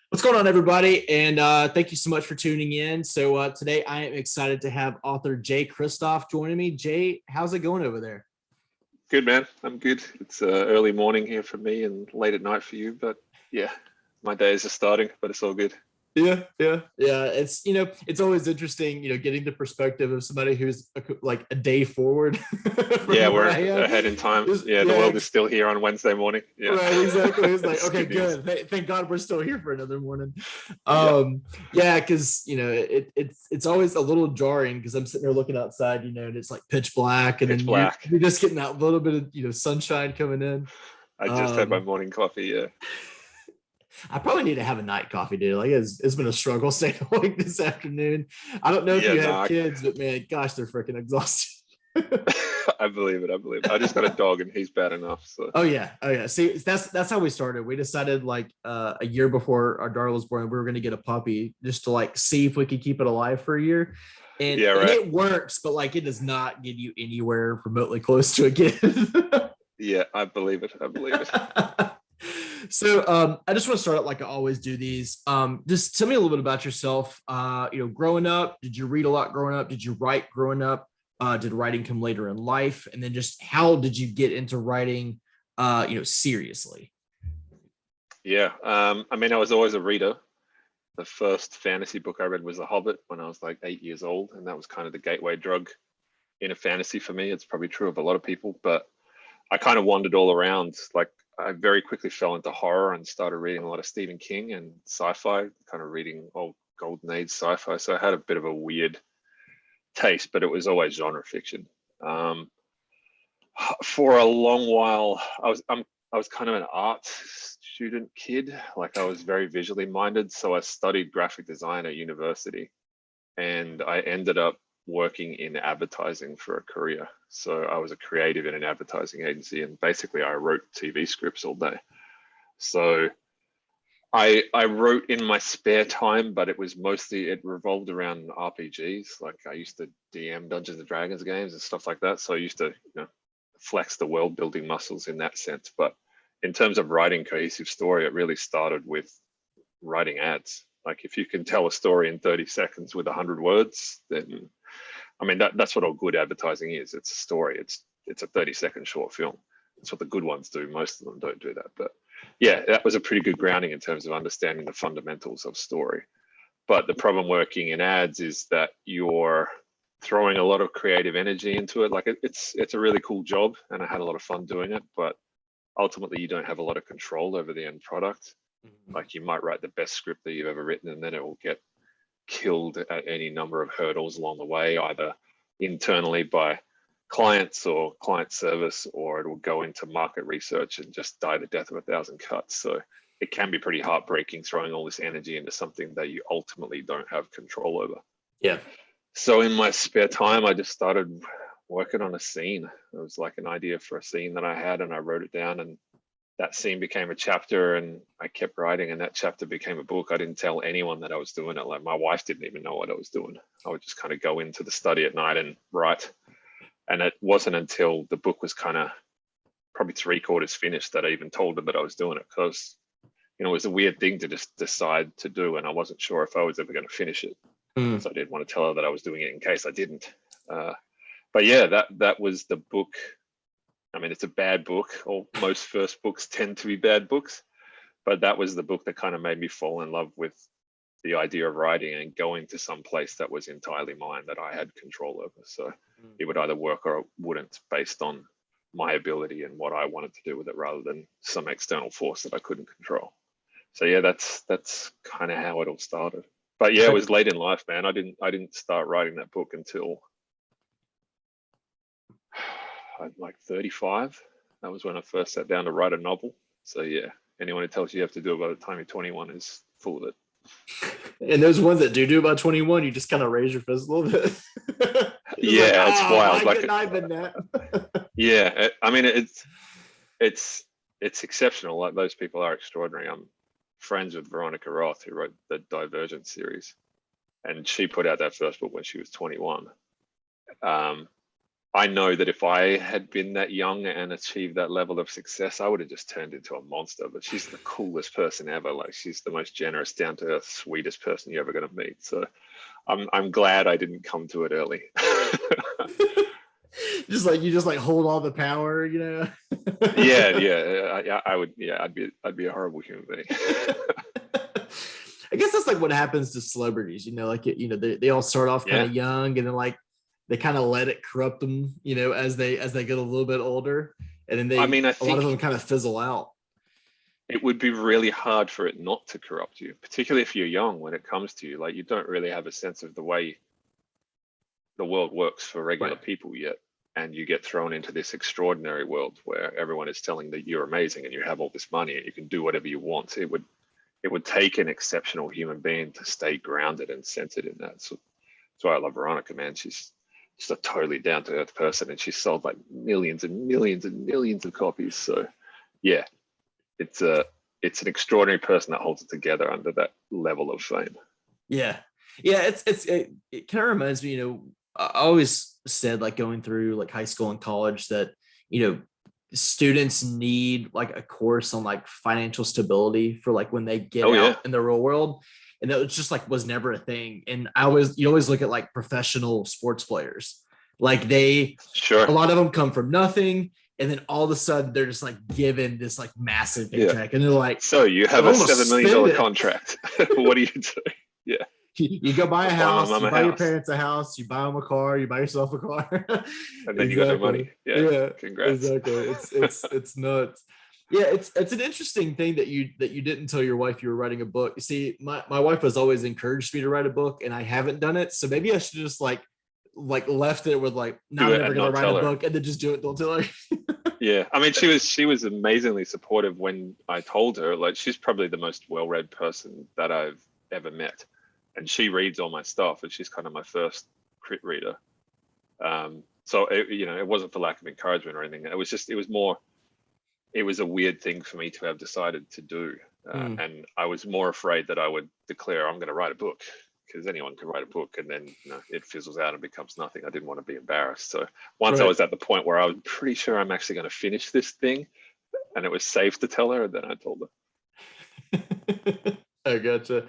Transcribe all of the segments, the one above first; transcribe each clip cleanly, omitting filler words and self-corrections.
What's going on, everybody? And thank you so much for tuning in. So today I am excited to have author Jay Kristoff joining me. Jay, how's it going over there? Good, man. I'm good. It's early morning here for me and late at night for you, but yeah, my days are starting, but it's all good. Yeah. It's always interesting, getting the perspective of somebody who's like a day forward Yeah, from where we're I am. ahead in time. Just, Yeah, the yeah, world is still here on Wednesday morning. Yeah. right, exactly. It's like, It's okay, good news. good. Thank God we're still here for another morning. Yep. Yeah, because it's always a little jarring because I'm sitting there looking outside, and it's like pitch black, and Pitch then you're black. you're just getting that little bit of sunshine coming in. I just had my Um, morning coffee. Yeah. I probably need to have a night coffee, dude. Like it's been a struggle staying awake this afternoon. I don't know if Yeah, you no, have kids, but man, gosh, they're freaking exhausted. I believe it. I believe it. I just got a dog and he's bad enough. So Oh yeah. See, that's how we started. We decided like a year before our daughter was born, we were going to get a puppy just to like see if we could keep it alive for a year, and yeah, and right. it works, but like it does not get you anywhere remotely close to a kid. Yeah, I believe it. I believe it. So I just want to start out like I always do these. Just tell me a little bit about yourself. Growing up, did you read a lot growing up? Did you write growing up? Did writing come later in life? And then just how did you get into writing seriously? Yeah. I mean, I was always a reader. The first fantasy book I read was The Hobbit when I was like 8 years old, and that was kind of the gateway drug in a fantasy for me. It's probably true of a lot of people, but I kind of wandered all around. Like I very quickly fell into horror and started reading a lot of Stephen King and sci-fi, kind of reading old golden age sci-fi. So I had a bit of a weird taste, but it was always genre fiction. Um, for a long while, I was kind of an art student kid. Like I was very visually minded, so I studied graphic design at university, and I ended up working in advertising for a career. So I was a creative in an advertising agency, and basically I wrote TV scripts all day. So I wrote in my spare time, but it revolved around RPGs. Like I used to DM Dungeons and Dragons games and stuff like that. So I used to, flex the world building muscles in that sense. But in terms of writing cohesive story, it really started with writing ads. Like if you can tell a story in 30 seconds with 100 words, then I mean that's what all good advertising is. It's a story. It's a 30-second short film. That's what the good ones do. Most of them don't do that. But yeah, that was a pretty good grounding in terms of understanding the fundamentals of story. But the problem working in ads is that you're throwing a lot of creative energy into it. Like it's a really cool job, and I had a lot of fun doing it. But ultimately, you don't have a lot of control over the end product. Like you might write the best script that you've ever written, and then it will get killed at any number of hurdles along the way, either internally by clients or client service, or it will go into market research and just die the death of a thousand cuts. So it can be pretty heartbreaking throwing all this energy into something that you ultimately don't have control over. Yeah. So in my spare time, I just started working on a scene. It was like an idea for a scene that I had, and I wrote it down, and that scene became a chapter, and I kept writing, and that chapter became a book. I didn't tell anyone that I was doing it. Like my wife didn't even know what I was doing. I would just kind of go into the study at night and write. And it wasn't until the book was kind of probably 3/4 finished that I even told her that I was doing it, because it was a weird thing to just decide to do, and I wasn't sure if I was ever going to finish it. Mm. So I didn't want to tell her that I was doing it in case I didn't. But yeah, that was the book. I mean, it's a bad book, or most first books tend to be bad books, but that was the book that kind of made me fall in love with the idea of writing and going to some place that was entirely mine, that I had control over. So it would either work or it wouldn't, based on my ability and what I wanted to do with it, rather than some external force that I couldn't control. So yeah, that's kind of how it all started. But yeah, it was late in life, man. I didn't start writing that book until I'm like 35. That was when I first sat down to write a novel. So yeah, anyone who tells you have to do it by the time you're 21 is full of it. And those ones that do about 21, you just kind of raise your fist a little bit. Yeah, like, it's wild. why Like, couldn't I have been that? yeah, I mean, it's exceptional. Like those people are extraordinary. I'm friends with Veronica Roth, who wrote the Divergent series, and she put out that first book when she was 21. I know that if I had been that young and achieved that level of success, I would have just turned into a monster. But she's the coolest person ever. Like, she's the most generous, down to earth, sweetest person you're ever going to meet. So I'm glad I didn't come to it early. You just like hold all the power, you know? Yeah. I would. Yeah, I'd be a horrible human being. I guess that's like what happens to celebrities, you know, like, you know, they all start off kind of young, and then like they kind of let it corrupt them, you know, as they get a little bit older, and then I mean, I a lot of think them kind of fizzle out. it would be really hard for it not to corrupt you, particularly if you're young. When it comes to you, like, you don't really have a sense of the way the world works for regular Right. people yet, and you get thrown into this extraordinary world where everyone is telling that you're amazing and you have all this money and you can do whatever you want. It would take an exceptional human being to stay grounded and centered in that. So that's why I love Veronica, man. She's just a totally down to earth person, and she sold like millions and millions and millions of copies. So yeah, it's an extraordinary person that holds it together under that level of fame. Yeah. It kind of reminds me, you know, I always said, like, going through like high school and college, that, you know, students need like a course on like financial stability for like when they get out in the real world. And that was just like, was never a thing. And you always look at like professional sports players, like a lot of them come from nothing, and then all of a sudden they're just like given this like massive paycheck, and they're like, so you have a $7 million contract. What do you do? Yeah. You go buy a house, you buy your parents a house, you buy them a car, you buy yourself a car, and then you got their money. Yeah, congrats. Exactly. It's nuts. Yeah, it's an interesting thing that you didn't tell your wife you were writing a book. You see, my wife has always encouraged me to write a book, and I haven't done it. So maybe I should just like left it with like, no, I'm never gonna write a book, and then just do it. Don't tell her. Yeah, I mean, she was amazingly supportive when I told her. Like, she's probably the most well-read person that I've ever met, and she reads all my stuff, and she's kind of my first crit reader. So it wasn't for lack of encouragement or anything. It was a weird thing for me to have decided to do, and I was more afraid that I would declare I'm going to write a book, because anyone can write a book, and then it fizzles out and becomes nothing. I didn't want to be embarrassed. So once I was at the point where I was pretty sure I'm actually going to finish this thing, and it was safe to tell her, and then I told her. I gotcha.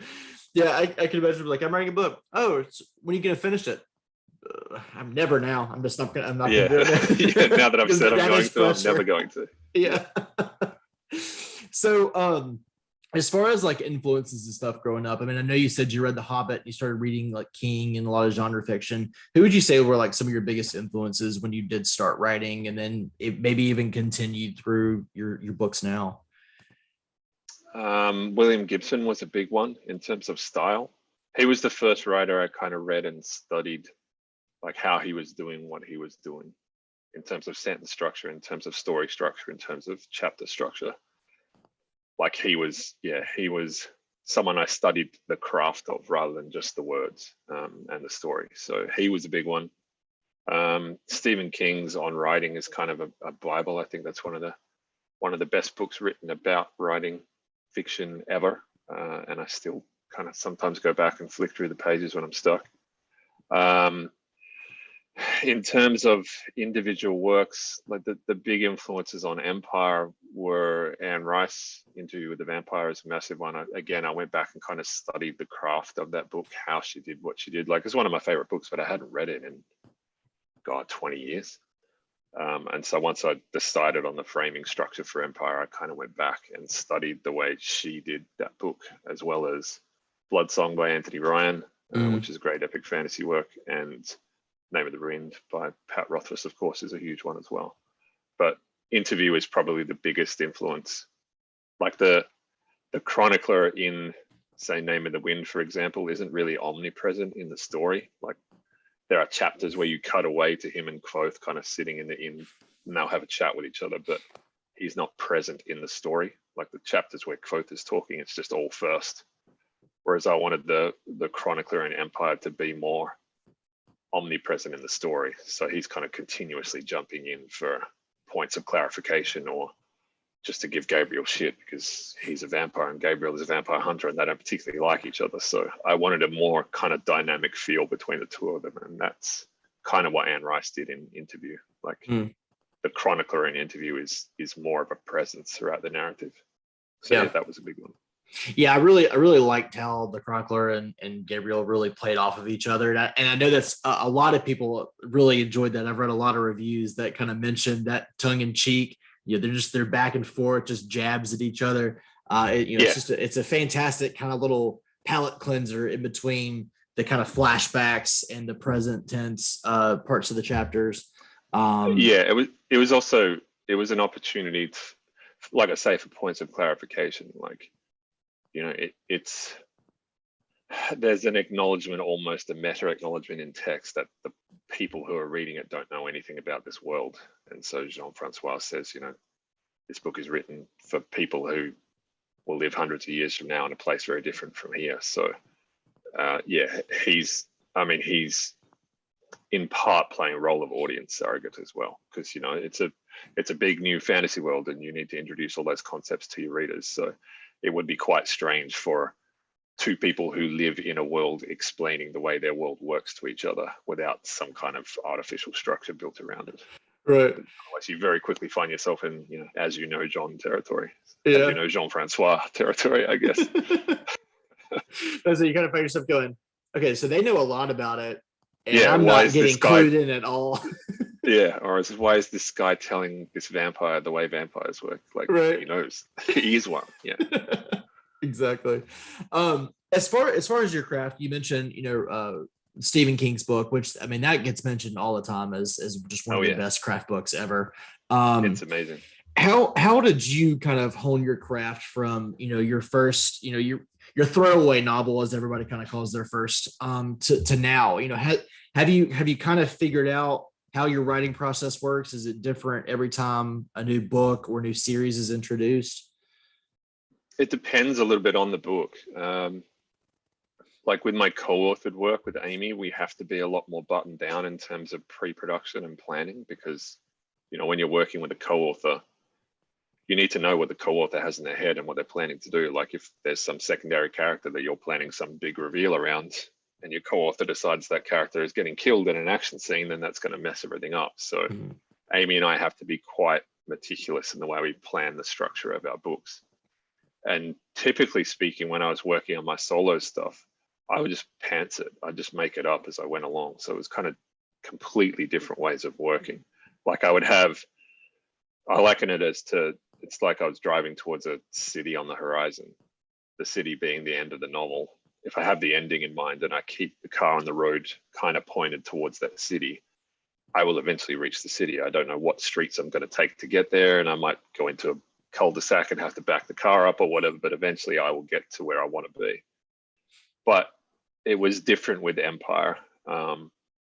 Yeah, I can imagine, like, I'm writing a book. Oh, when are you going to finish it? I'm never now. I'm just not going to. I'm not going to do it. Now that I've said I'm going to, I'm never going to. Yeah. So, as far as like influences and stuff growing up, I mean, I know you said you read The Hobbit, you started reading like King and a lot of genre fiction. Who would you say were like some of your biggest influences when you did start writing, and then it maybe even continued through your books now? William Gibson was a big one in terms of style. He was the first writer I kind of read and studied, like how he was doing what he was doing in terms of sentence structure, in terms of story structure, in terms of chapter structure. Like, he was someone I studied the craft of rather than just the words and the story. So he was a big one. Stephen King's On Writing is kind of a Bible. I think that's one of the best books written about writing fiction ever. And I still kind of sometimes go back and flick through the pages when I'm stuck. In terms of individual works, like the big influences on Empire were Anne Rice. Interview with the Vampire is a massive one. I went back and kind of studied the craft of that book, how she did what she did. Like, it's one of my favorite books, but I hadn't read it in 20 years. And so once I decided on the framing structure for Empire, I kind of went back and studied the way she did that book, as well as Blood Song by Anthony Ryan, which is a great epic fantasy work, and Name of the Wind by Pat Rothfuss, of course, is a huge one as well. But Interview is probably the biggest influence. Like, the chronicler in, say, Name of the Wind, for example, isn't really omnipresent in the story. Like, there are chapters where you cut away to him and Quoth kind of sitting in the inn, and they'll have a chat with each other, but he's not present in the story. Like, the chapters where Quoth is talking, it's just all first. Whereas I wanted the chronicler in Empire to be more omnipresent in the story. So he's kind of continuously jumping in for points of clarification, or just to give Gabriel shit because he's a vampire and Gabriel is a vampire hunter, and they don't particularly like each other. So I wanted a more kind of dynamic feel between the two of them, and that's kind of what Anne Rice did in Interview. Like the chronicler in Interview is more of a presence throughout the narrative. So yeah, that was a big one. Yeah, I really liked how the chronicler and Gabriel really played off of each other, and I know that's a lot of people really enjoyed that. I've read a lot of reviews that kind of mentioned that tongue in cheek. They're back and forth, just jabs at each other. It's a fantastic kind of little palate cleanser in between the kind of flashbacks and the present tense parts of the chapters. It was an opportunity to, like I say, for points of clarification. Like, it's there's an acknowledgement, almost a meta acknowledgement in text that the people who are reading it don't know anything about this world. And so Jean-Francois says, this book is written for people who will live hundreds of years from now in a place very different from here. So he's in part playing a role of audience surrogate as well, because it's a big new fantasy world and you need to introduce all those concepts to your readers. So it would be quite strange for two people who live in a world explaining the way their world works to each other without some kind of artificial structure built around it. Right. Otherwise, you very quickly find yourself in, John territory, Jean-Francois territory, I guess. So you kind of find yourself going, okay, so they know a lot about it, and I'm not getting clued in at all. Or why is this guy telling this vampire the way vampires work? Like, He knows. He is one. Yeah. Exactly. As far as your craft, you mentioned, Stephen King's book, which that gets mentioned all the time as just one of the best craft books ever. It's amazing. How did you kind of hone your craft from, your first, your throwaway novel, as everybody kind of calls their first, to now? Have you kind of figured out how your writing process works? Is it different every time a new book or new series is introduced? It depends a little bit on the book. Like with my co-authored work with Amie, we have to be a lot more buttoned down in terms of pre-production and planning, because, when you're working with a co-author, you need to know what the co-author has in their head and what they're planning to do. Like if there's some secondary character that you're planning some big reveal around, and your co-author decides that character is getting killed in an action scene, then that's going to mess everything up. So Amie and I have to be quite meticulous in the way we plan the structure of our books. And typically speaking, when I was working on my solo stuff, I would just pants it. I'd just make it up as I went along. So it was kind of completely different ways of working. Like I liken it it's like I was driving towards a city on the horizon, the city being the end of the novel. If I have the ending in mind and I keep the car on the road kind of pointed towards that city, I will eventually reach the city. I don't know what streets I'm going to take to get there, and I might go into a cul-de-sac and have to back the car up or whatever, but eventually I will get to where I want to be. But it was different with Empire,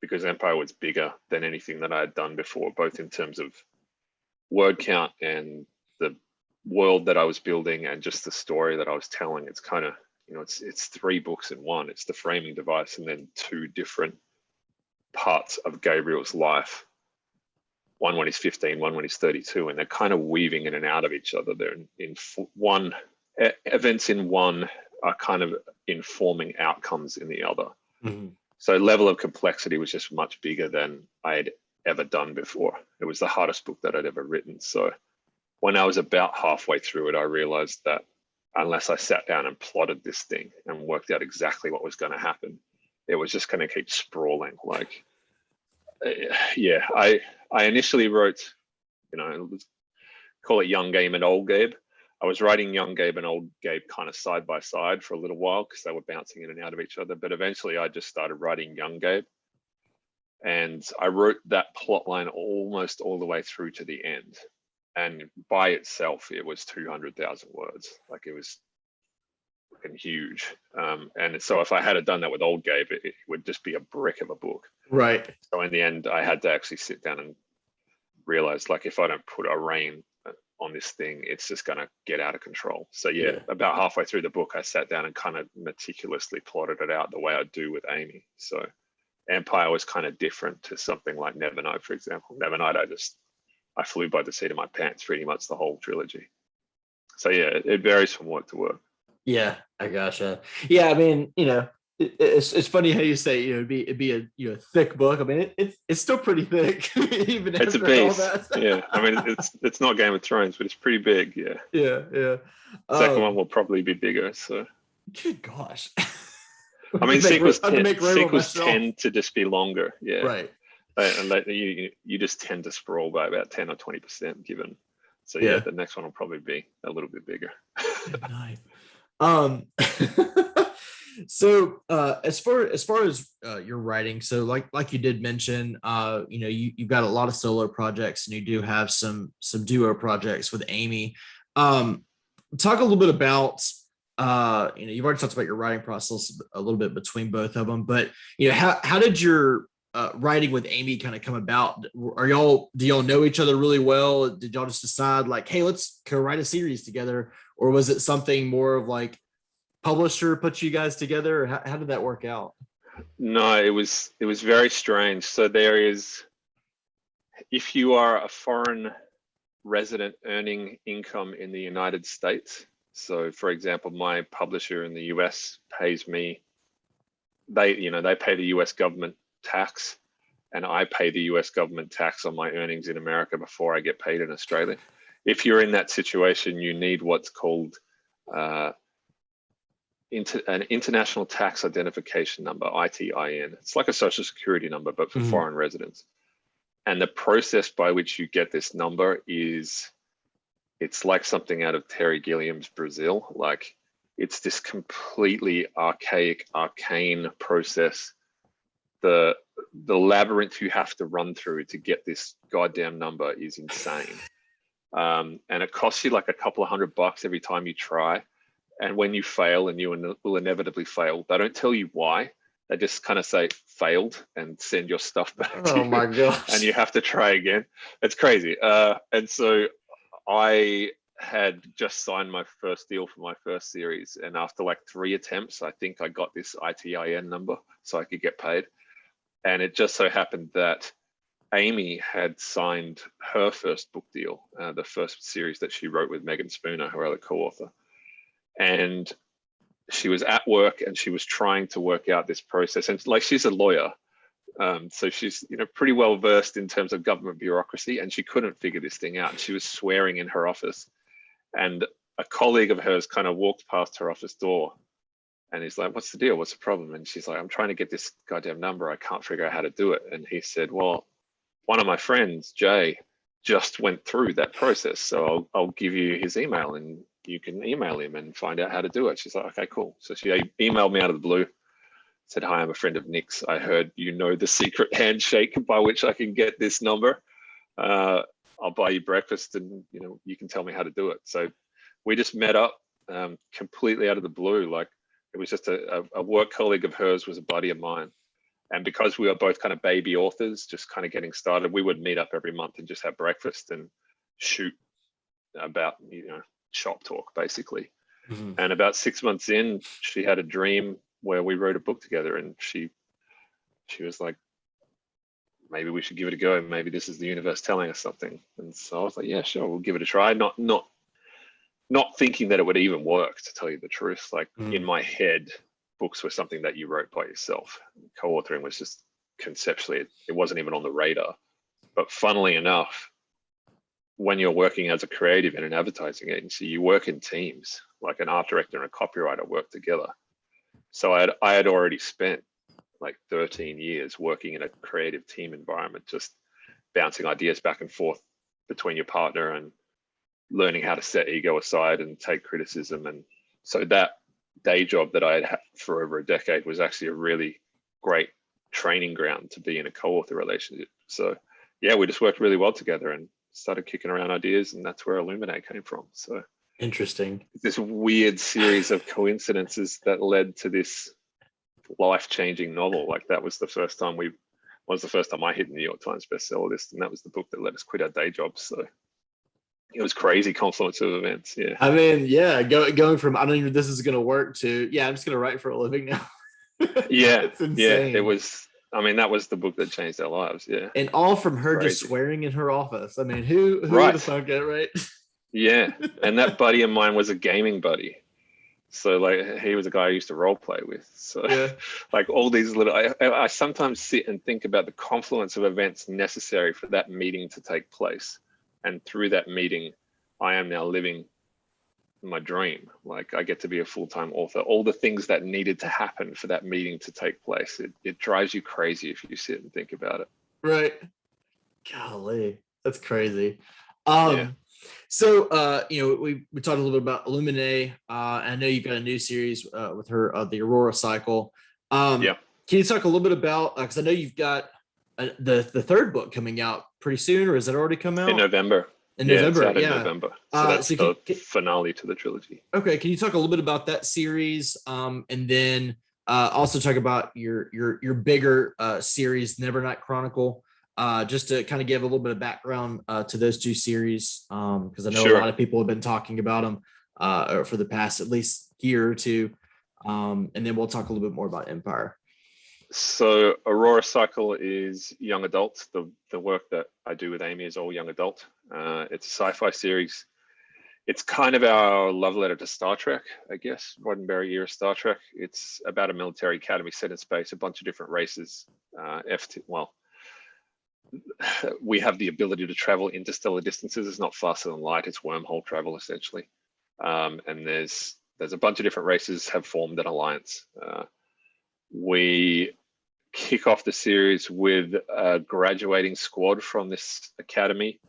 because Empire was bigger than anything that I had done before, both in terms of word count and the world that I was building and just the story that I was telling. It's kind of, it's 3 books in one. It's the framing device and then 2 different parts of Gabriel's life. One when he's 15, one when he's 32, and they're kind of weaving in and out of each other. They're in one, events in one are kind of informing outcomes in the other. So level of complexity was just much bigger than I had ever done before. It was the hardest book that I'd ever written. So when I was about halfway through it, I realized that unless I sat down and plotted this thing and worked out exactly what was going to happen, it was just going to keep sprawling. Like, I initially wrote, call it Young Gabe and Old Gabe. I was writing Young Gabe and Old Gabe kind of side by side for a little while because they were bouncing in and out of each other. But eventually I just started writing Young Gabe. And I wrote that plot line almost all the way through to the end. And by itself, it was 200,000 words. Like, it was fucking huge. And so if I had done that with Old Gabe, it would just be a brick of a book. Right. So in the end, I had to actually sit down and realize, like, if I don't put a rein on this thing, it's just going to get out of control. So about halfway through the book, I sat down and kind of meticulously plotted it out the way I do with Amie. So Empire was kind of different to something like Nevernight, for example. Nevernight, I flew by the seat of my pants pretty much the whole trilogy. So it varies from work to work. Yeah, I gotcha. Yeah, I mean, It's funny how you say, it'd be a thick book. I mean, it's still pretty thick, even It's a after all beast. that. Yeah, I mean, it's not Game of Thrones, but it's pretty big. Yeah. Yeah. Second one will probably be bigger. So. Good gosh. I mean, sequels sequels tend to just be longer. Yeah. Right. And you just tend to sprawl by about 10 or 20% given. So Yeah. the next one will probably be a little bit bigger. Good night. So as far as your writing, so like you did mention, you've got a lot of solo projects and you do have some duo projects with Amie. Talk a little bit about you've already talked about your writing process a little bit between both of them, but how did your writing with Amie kind of come about? Do y'all know each other really well? Did y'all just decide like, hey, let's co-write a series together, or was it something more of like publisher put you guys together, or how did that work out? No, it was very strange. So if you are a foreign resident earning income in the United States, so for example, my publisher in the US pays me, they pay the US government tax, and I pay the US government tax on my earnings in America before I get paid in Australia. If you're in that situation, you need what's called an international tax identification number, ITIN. It's like a social security number, but for foreign residents. And the process by which you get this number it's like something out of Terry Gilliam's Brazil. Like, it's this completely archaic, arcane process. The labyrinth you have to run through to get this goddamn number is insane. And it costs you like a couple of $100 every time you try. And when you fail, and you will inevitably fail, they don't tell you why. They just kind of say failed and send your stuff back to you. Oh my gosh. And you have to try again. It's crazy. And so I had just signed my first deal for my first series. And after like 3 attempts, I think I got this ITIN number so I could get paid. And it just so happened that Amie had signed her first book deal, the first series that she wrote with Megan Spooner, her other co-author. And she was at work and she was trying to work out this process. And like, she's a lawyer. So she's, pretty well versed in terms of government bureaucracy, and she couldn't figure this thing out. And she was swearing in her office. And a colleague of hers kind of walked past her office door, and he's like, "What's the deal? What's the problem?" And she's like, "I'm trying to get this goddamn number. I can't figure out how to do it." And he said, "Well, one of my friends, Jay, just went through that process. So I'll give you his email and you can email him and find out how to do it." She's like, "Okay, cool." So she emailed me out of the blue, said, "Hi, I'm a friend of Nick's. I heard the secret handshake by which I can get this number. I'll buy you breakfast and, you can tell me how to do it." So we just met up completely out of the blue. Like, it was just a work colleague of hers was a buddy of mine. And because we were both kind of baby authors, just kind of getting started, we would meet up every month and just have breakfast and shoot about, shop talk, basically. Mm-hmm. And about 6 months in, she had a dream where we wrote a book together, and she was like, "Maybe we should give it a go. Maybe this is the universe telling us something." And so I was like, "Yeah, sure, we'll give it a try." Not thinking that it would even work, to tell you the truth. Like, in my head, books were something that you wrote by yourself. Co-authoring was just conceptually, it wasn't even on the radar. But funnily enough, when you're working as a creative in an advertising agency, you work in teams. Like, an art director and a copywriter work together. So I had already spent like 13 years working in a creative team environment, just bouncing ideas back and forth between your partner and learning how to set ego aside and take criticism. And so that day job that I had for over a decade was actually a really great training ground to be in a co-author relationship. So yeah, we just worked really well together and started kicking around ideas, and that's where Illuminate came from. So interesting. This weird series of coincidences that led to this life-changing novel. Like, that was the first time I hit the New York Times bestseller list, and that was the book that let us quit our day jobs. So it was crazy confluence of events. Yeah. I mean, yeah, going from I don't even this is gonna work to I'm just gonna write for a living now. Yeah. It's insane. Yeah. It was. I mean, that was the book that changed our lives. Yeah. And all from her Crazy. Just swearing in her office. I mean, who Right. would have thunk it, right? Yeah. And that buddy of mine was a gaming buddy. So like he was a guy I used to role play with. So Yeah. like all these little, I sometimes sit and think about the confluence of events necessary for that meeting to take place. And through that meeting, I am now living my dream. Like I get to be a full-time author. All the things that needed to happen for that meeting to take place. It drives you crazy if you sit and think about it. Right. Golly, that's crazy. Yeah. So we talked a little bit about Illuminae. I know you've got a new series with her, the Aurora cycle. Yeah. Can you talk a little bit about, because I know you've got the third book coming out pretty soon, or has it already come out? In November. In Yeah, November, it's out in November. So that's the finale to the trilogy. Okay, can you talk a little bit about that series, and then also talk about your bigger series, Nevernight Chronicle, just to kind of give a little bit of background to those two series, because I know a lot of people have been talking about them for the past at least year or two, and then we'll talk a little bit more about Empire. So Aurora Cycle is young adult. The work that I do with Amie is all young adult. It's a sci-fi series. It's kind of our love letter to Star Trek, I guess, Roddenberry era Star Trek. It's about a military academy set in space, a bunch of different races. We have the ability to travel interstellar distances. It's not faster than light. It's wormhole travel, essentially. And there's a bunch of different races have formed an alliance. We kick off the series with a graduating squad from this academy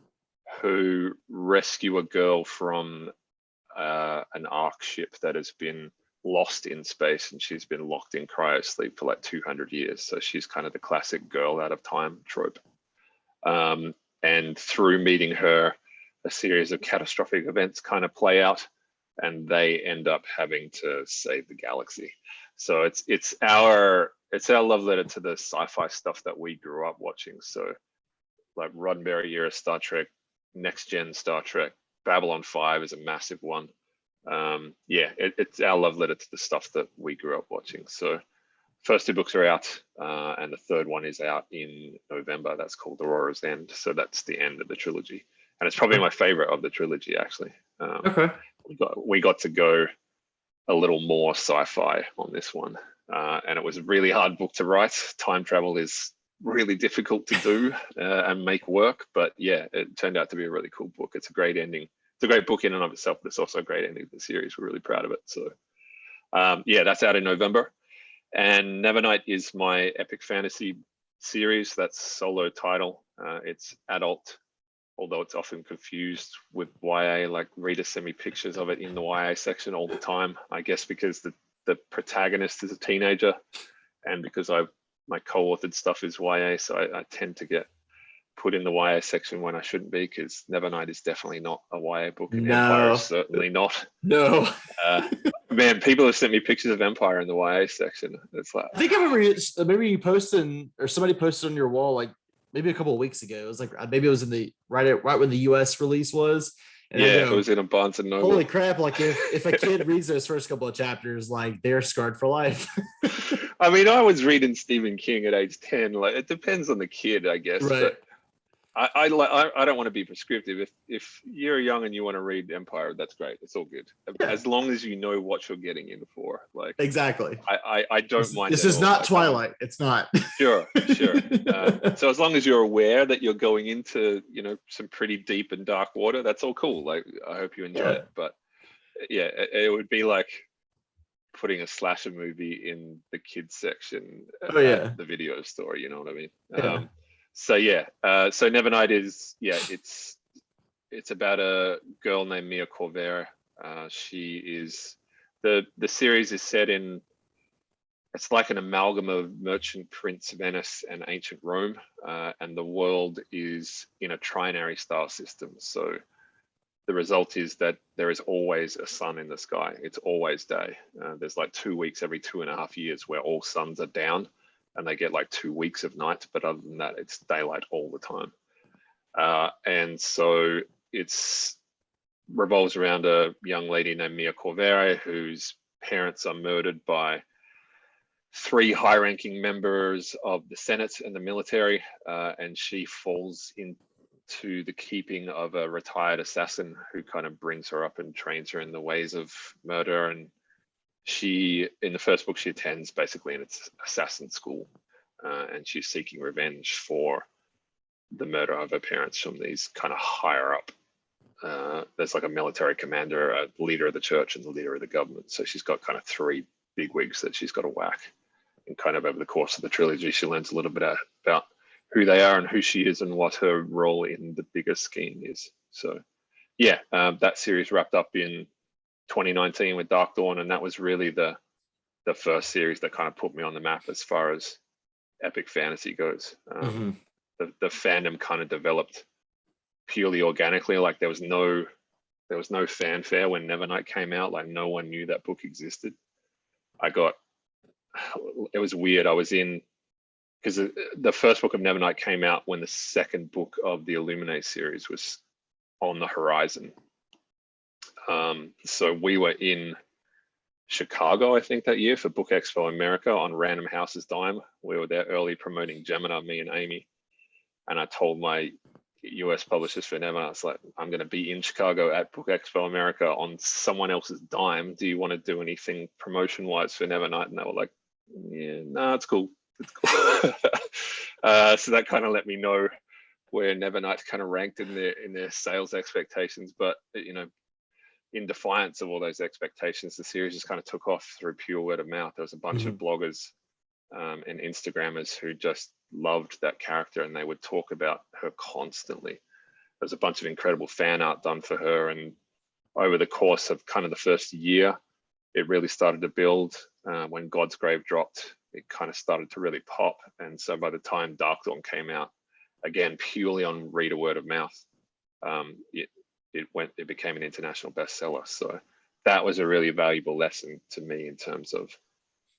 who rescue a girl from an arc ship that has been lost in space, and she's been locked in cryosleep for like 200 years. So she's kind of the classic girl out of time trope. And through meeting her, a series of catastrophic events kind of play out, and they end up having to save the galaxy. So it's our love letter to the sci-fi stuff that we grew up watching. So like Roddenberry era Star Trek, next gen Star Trek, Babylon 5 is a massive one. It's our love letter to the stuff that we grew up watching. So first two books are out, and the third one is out in November. That's called Aurora's End. So that's the end of the trilogy, and it's probably my favorite of the trilogy, actually. Okay. We got to go a little more sci-fi on this one, and it was a really hard book to write. Time travel is really difficult to do and make work, but yeah, it turned out to be a really cool book. It's a great ending. It's a great book in and of itself, but it's also a great ending of the series. We're really proud of it. So that's out in November. And Nevernight is my epic fantasy series. That's solo title. It's adult, although it's often confused with YA. Like readers send me pictures of it in the YA section all the time, I guess because the protagonist is a teenager, and because my co-authored stuff is YA, so I tend to get put in the YA section when I shouldn't be, because Nevernight is definitely not a YA book, and Empire is certainly not. No. Man, people have sent me pictures of Empire in the YA section. It's like, I think I remember maybe you posted, or somebody posted on your wall like maybe a couple of weeks ago. It was like maybe it was in the right when the US release was. And it was in a Barnes and Noble. Holy crap! Like if a kid reads those first couple of chapters, like they're scarred for life. I mean, I was reading Stephen King at age 10. Like it depends on the kid, I guess. Right. But I don't want to be prescriptive. If you're young and you want to read Empire, that's great. It's all good, as long as you know what you're getting in for. Like exactly. I don't mind. This is not Twilight. It's not. Sure. So as long as you're aware that you're going into some pretty deep and dark water, that's all cool. Like I hope you enjoy it. But yeah, it would be like putting a slasher movie in the kids section at the video store. You know what I mean? Yeah. So Nevernight is it's about a girl named Mia Corvera. She is the series is set in, it's like an amalgam of Merchant Prince Venice and ancient Rome, and the world is in a trinary star system. So the result is that there is always a sun in the sky. It's always day. There's like 2 weeks every 2.5 years where all suns are down, and they get like 2 weeks of night. But other than that, it's daylight all the time. And so it's revolves around a young lady named Mia Corvera, whose parents are murdered by 3 high-ranking members of the Senate and the military, and she falls into the keeping of a retired assassin who kind of brings her up and trains her in the ways of murder and she, in the first book, she attends basically an assassin school, and she's seeking revenge for the murder of her parents from these kind of higher up. There's like a military commander, a leader of the church, and the leader of the government. So she's got kind of three big wigs that she's got to whack. And kind of over the course of the trilogy, she learns a little bit about who they are and who she is and what her role in the bigger scheme is. So yeah, that series wrapped up in 2019 with Dark Dawn, and that was really the first series that kind of put me on the map as far as epic fantasy goes. The fandom kind of developed purely organically. Like there was no fanfare when Nevernight came out. Like no one knew that book existed. It was weird. I was in, because the first book of Nevernight came out when the second book of the Illuminate series was on the horizon. So we were in Chicago, I think, that year for Book Expo America on Random House's dime. We were there early promoting Gemini, me and Amy. And I told my US publishers for Nevernight, I was like, I'm going to be in Chicago at Book Expo America on someone else's dime. Do you want to do anything promotion-wise for Nevernight? And they were like, yeah, no, it's cool. It's cool. So that kind of let me know where Nevernight kind of ranked in their sales expectations. But, you know, in defiance of all those expectations, the series just kind of took off through pure word of mouth. There was a bunch of bloggers and Instagrammers who just loved that character, and they would talk about her constantly. There was a bunch of incredible fan art done for her, and over the course of kind of the first year, it really started to build. When God's Grave dropped, it kind of started to really pop. And so by the time Dark Dawn came out, again, purely on reader word of mouth, it became an international bestseller. So that was a really valuable lesson to me in terms of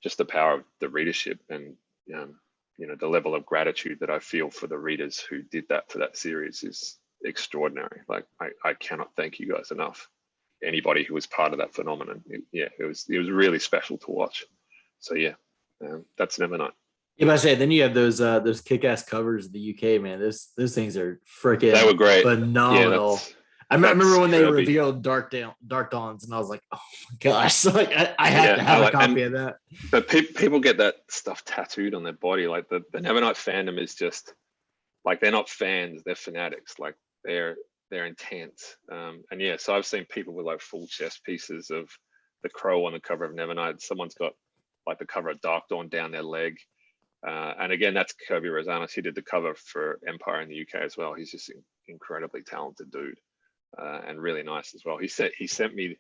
just the power of the readership, and you know, the level of gratitude that I feel for the readers who did that for that series is extraordinary. Like I cannot thank you guys enough. Anybody who was part of that phenomenon, it was really special to watch. So yeah, that's Nevernight. Yeah, but I say, then you have those kick-ass covers of the UK, man. Those things are freaking, they were great, phenomenal. Yeah, I remember when they Kirby. revealed Dark Dawns, and I was like, oh my gosh, like I have to have a copy of that. But people get that stuff tattooed on their body. Like the Nevernight fandom is just like, they're not fans, they're fanatics. Like they're intense. And yeah, so I've seen people with like full chest pieces of the crow on the cover of Nevernight. Someone's got like the cover of Dark Dawn down their leg. And again, that's Kirby Rosanas. He did the cover for Empire in the UK as well. He's just an incredibly talented dude, and really nice as well. He sent me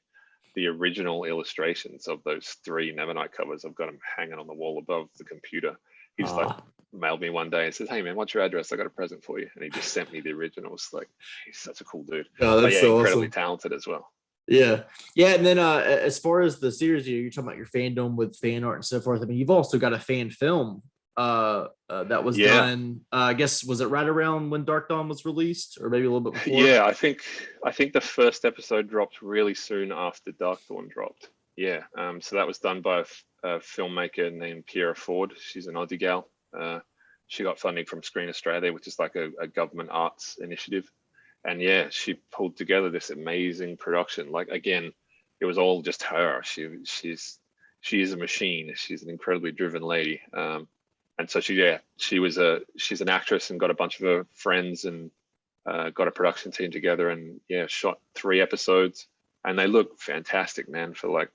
the original illustrations of those 3 Nevernight covers. I've got them hanging on the wall above the computer. He just like mailed me one day and says, "Hey man, what's your address? I got a present for you." And he just sent me the originals. Like, he's such a cool dude. Oh, that's so incredibly awesome. talented as well. Yeah. And then as far as the series, you're talking about your fandom with fan art and so forth. I mean, you've also got a fan film that was done. I guess, was it right around when Dark Dawn was released, or maybe a little bit before? Yeah, I think the first episode dropped really soon after Dark Dawn dropped. Yeah. So that was done by a filmmaker named Kiera Ford. She's an Aussie gal. She got funding from Screen Australia, which is like a government arts initiative. And yeah, she pulled together this amazing production. Like, again, it was all just her. She is a machine. She's an incredibly driven lady. And so she's an actress, and got a bunch of her friends, and got a production team together, and shot 3 episodes, and they look fantastic, man. For like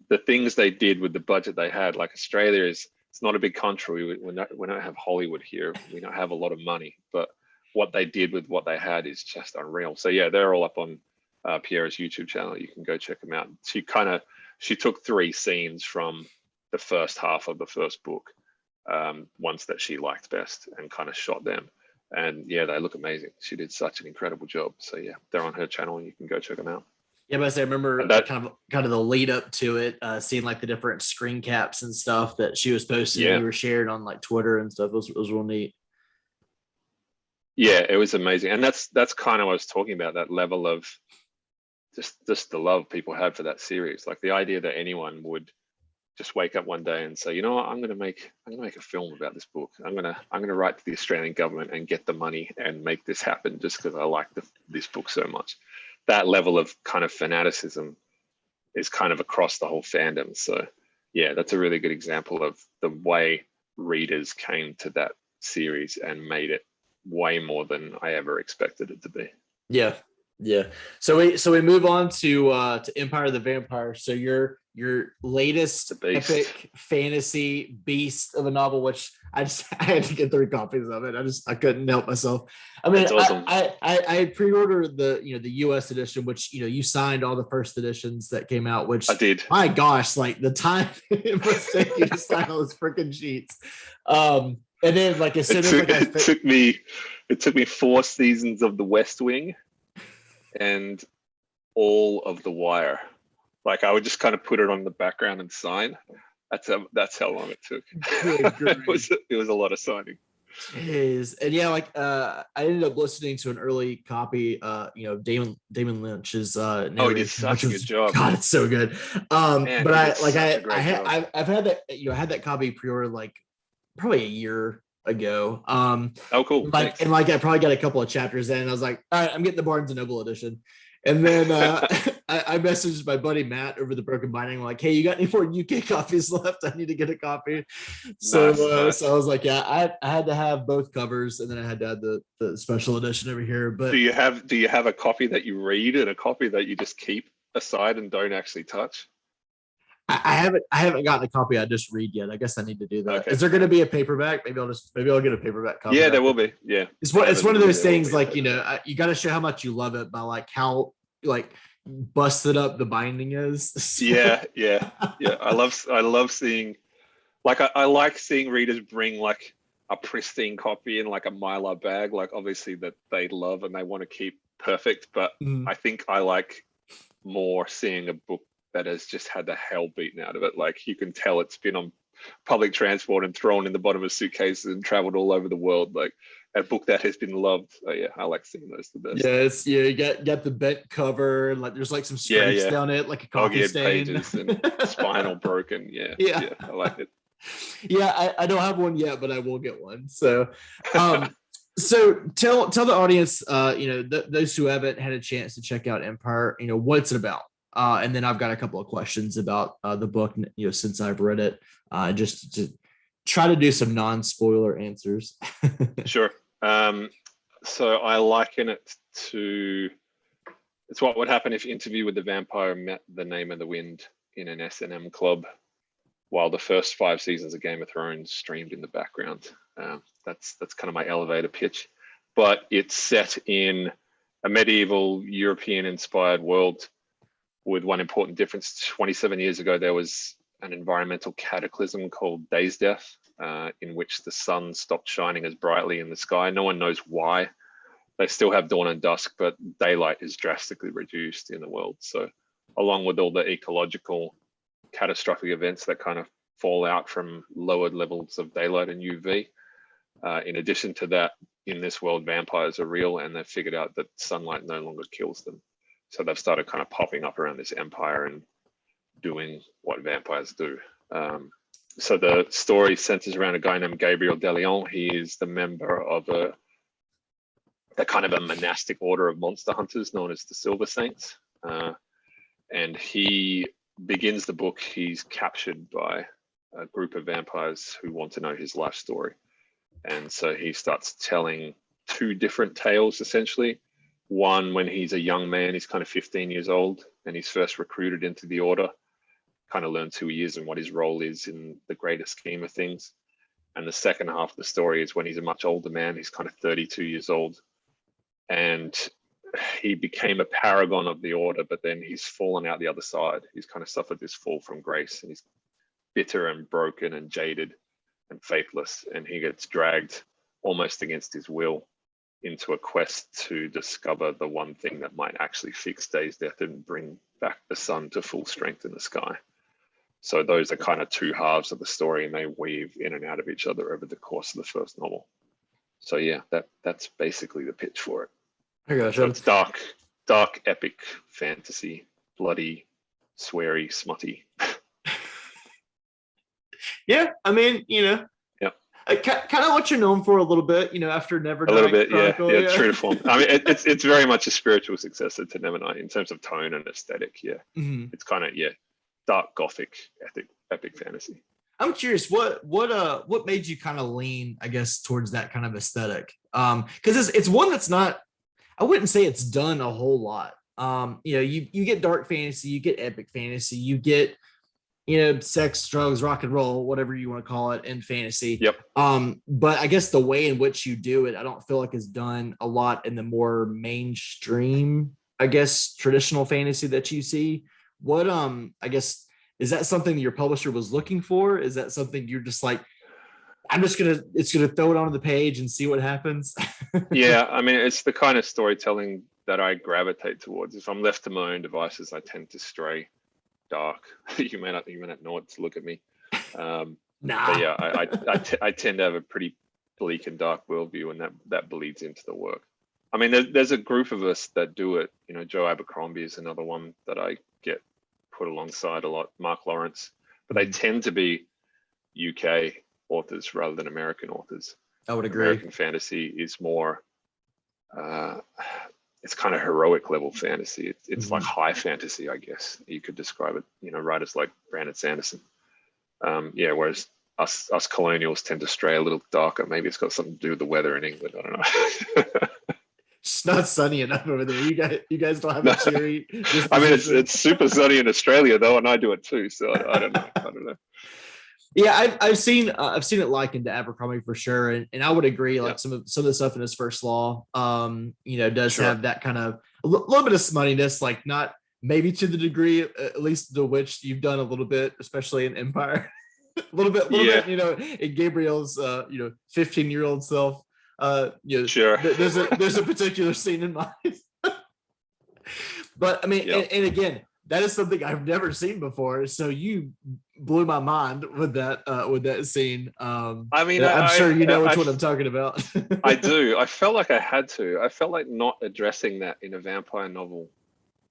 the things they did with the budget they had. Like, Australia it's not a big country. We don't have Hollywood here. We don't have a lot of money, but what they did with what they had is just unreal. So yeah, they're all up on Pierre's YouTube channel. You can go check them out. She took 3 scenes from the first half of the first book, ones that she liked best, and kind of shot them. And yeah, they look amazing. She did such an incredible job. So yeah, they're on her channel, and you can go check them out. Yeah, but I remember that, kind of the lead up to it, seeing like the different screen caps and stuff that she was posting. Yeah. You were sharing on like Twitter and stuff. It was real neat. Yeah, it was amazing. And that's kind of what I was talking about, that level of just the love people had for that series. Like, the idea that anyone would just wake up one day and say, you know what, I'm gonna make a film about this book. I'm gonna write to the Australian government and get the money and make this happen just because I like this book so much. That level of kind of fanaticism is kind of across the whole fandom. So yeah, that's a really good example of the way readers came to that series and made it way more than I ever expected it to be. Yeah. Yeah. So we move on to Empire of the Vampire. So your latest epic fantasy beast of a novel, which I had to get 3 copies of it. I couldn't help myself. I mean, awesome. I pre-ordered the the US edition, which you signed all the first editions that came out, which I did. My gosh, like the time it must take you to sign all those freaking sheets. And then like as soon as it took me 4 seasons of The West Wing and all of The Wire. Like I would just kind of put it on the background and sign. That's how long it took. It was a lot of signing. Jeez. And yeah, like I ended up listening to an early copy, Damon Lynch's he did such a good job. God, it's so good. Man, but I've had that, I had that copy pre-ordered like probably a year ago. Oh, cool. I probably got a couple of chapters in, and I was like, all right, I'm getting the Barnes and Noble edition. And then I messaged my buddy Matt over the Broken Binding, like, hey, you got any more UK copies left? I need to get a copy. So I was like, yeah, I had to have both covers, and then I had to have the special edition over here. But do you have a copy that you read and a copy that you just keep aside and don't actually touch? I haven't gotten a copy I just read yet. I guess I need to do that. Okay. Is there going to be a paperback? Maybe I'll get a paperback copy. Yeah, there will be. Yeah, it's one of those things like you got to show how much you love it by like how like busted up the binding is. yeah. I love seeing, like I like seeing readers bring like a pristine copy in like a Mylar bag, like obviously that they love and they want to keep perfect. But I think I like more seeing a book that has just had the hell beaten out of it. Like you can tell it's been on public transport and thrown in the bottom of suitcases and traveled all over the world. Like a book that has been loved. Oh yeah, I like seeing those the best. Yeah, you got the bent cover and like there's like some scrapes down it, like a coffee stain. Pages and spinal broken. Yeah, I like it. Yeah, I don't have one yet, but I will get one. So so tell the audience, those who haven't had a chance to check out Empire, what it's about. And then I've got a couple of questions about the book, since I've read it, just to try to do some non-spoiler answers. Sure. So I liken it to, it's what would happen if Interview with the Vampire met The Name of the Wind in an S&M club while the first 5 seasons of Game of Thrones streamed in the background. That's kind of my elevator pitch. But it's set in a medieval European-inspired world with one important difference. 27 years ago, there was an environmental cataclysm called Day's Death, in which the sun stopped shining as brightly in the sky. No one knows why. They still have dawn and dusk, but daylight is drastically reduced in the world. So along with all the ecological catastrophic events that kind of fall out from lowered levels of daylight and UV, in addition to that, in this world, vampires are real, and they've figured out that sunlight no longer kills them. So they've started kind of popping up around this empire and doing what vampires do. So the story centers around a guy named Gabriel de Leon. He is the member of a kind of a monastic order of monster hunters known as the Silver Saints. And he begins the book, he's captured by a group of vampires who want to know his life story. And so he starts telling 2 different tales, essentially. One, when he's a young man, he's kind of 15 years old, and he's first recruited into the order, kind of learns who he is and what his role is in the greater scheme of things. And the second half of the story is when he's a much older man, he's kind of 32 years old, and he became a paragon of the order, but then he's fallen out the other side. He's kind of suffered this fall from grace, and he's bitter and broken and jaded and faithless, and he gets dragged almost against his will into a quest to discover the one thing that might actually fix Day's Death and bring back the sun to full strength in the sky. So those are kind of 2 halves of the story, and they weave in and out of each other over the course of the first novel. So yeah, that's basically the pitch for it. I gotcha. So it's dark, epic fantasy, bloody, sweary, smutty. Yeah, I mean, Yep. Kind of what you're known for a little bit, after A little Nevernight bit, yeah, Chronicle. yeah, true to form. I mean, it's very much a spiritual successor to Nevernight in terms of tone and aesthetic. Yeah, Mhm. it's kind of dark gothic, epic fantasy. I'm curious, what made you kind of lean, I guess, towards that kind of aesthetic? Because it's one that's not, I wouldn't say it's done a whole lot. You get dark fantasy, you get epic fantasy, you get sex, drugs, rock and roll, whatever you want to call it, in fantasy. Yep. But I guess the way in which you do it, I don't feel like is done a lot in the more mainstream, I guess, traditional fantasy that you see. What I guess, is that something your publisher was looking for? Is that something you're just like, it's gonna throw it onto the page and see what happens? Yeah, I mean, it's the kind of storytelling that I gravitate towards. If I'm left to my own devices, I tend to stray dark. You may not know it to look at me. Nah. But yeah, I tend to have a pretty bleak and dark worldview, and that bleeds into the work. I mean, there's a group of us that do it. Joe Abercrombie is another one that I get put alongside a lot. Mark Lawrence, but they tend to be UK authors rather than American authors. I would agree. American fantasy is more, it's kind of heroic level fantasy. It's like high fantasy, I guess you could describe it. Writers like Brandon Sanderson. Whereas us colonials tend to stray a little darker. Maybe it's got something to do with the weather in England. I don't know. It's not sunny enough over there. You guys don't have a cheery disposition. I mean, it's super sunny in Australia though, and I do it too. So I don't know. Yeah, I've seen it likened to Abercrombie for sure, and I would agree. Like some of the stuff in his first law, does have that kind of a little bit of smuttiness, like not maybe to the degree, at least to which you've done a little bit, especially in Empire, a little bit, in Gabriel's 15-year-old self. Sure. There's a particular scene in mind, but I mean, and again, that is something I've never seen before. So you blew my mind with that scene. I mean, I'm sure you know which one I'm talking about. I do. I felt like I had to. I felt like not addressing that in a vampire novel